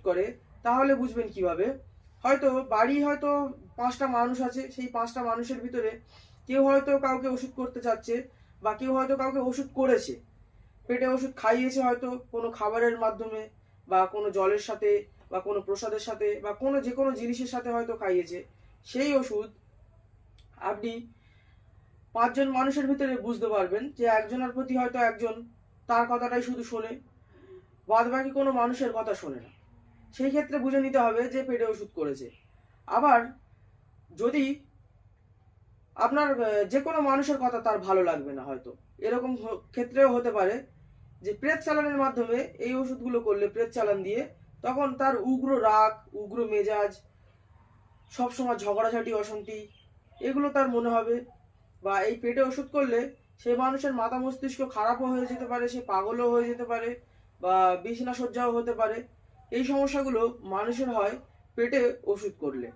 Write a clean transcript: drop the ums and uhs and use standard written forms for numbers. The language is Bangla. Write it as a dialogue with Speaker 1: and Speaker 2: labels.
Speaker 1: করে, তাহলে বুঝবেন কিভাবে। হয়তো হয়তো 5টা মানুষ আছে, সেই 5টা মানুষের ভিতরে কেউ হয়তো কাউকে ওষুধ করতে চাচ্ছে, বা কেউ হয়তো কাউকে ওষুধ করেছে, পেটে ওষুধ খাইয়েছে হয়তো কোনো খাবারের মাধ্যমে, বা কোনো জলের সাথে, বা কোনো প্রসাদের সাথে, বা যে কোনো জিনিসের সাথে হয়তো খাইয়েছে। সেই ওষুধ আপনি 5জন মানুষের ভিতরে বুঝতে পারবেন যে একজনের প্রতি হয়তো একজন তার কথাটাই শুধু শোনে, বাদ বাকি কোনো মানুষের কথা শোনে না। সেই ক্ষেত্রে বুঝে নিতে হবে যে পেটে ওষুধ করেছে। আবার যদি আপনার যে কোনো মানুষের কথা তার ভালো লাগবে না, হয়তো এরকম ক্ষেত্রেও হতে পারে যে প্রেত চালানের মাধ্যমে এই ওষুধগুলো করলে, প্রেত চালান দিয়ে, তখন তার উগ্র রাগ, উগ্র মেজাজ, সবসময় ঝগড়াঝাটি, অশান্তি, এগুলো তার মনে হবে। বা এই পেটে ওষুধ করলে সে মানুষের মাথা মস্তিষ্ক খারাপও হয়ে যেতে পারে, সে পাগলও হয়ে যেতে পারে, বা বিছানা সজ্জাও হতে পারে। এই সমস্যাগুলো মানুষের হয় পেটে ওষুধ করলে।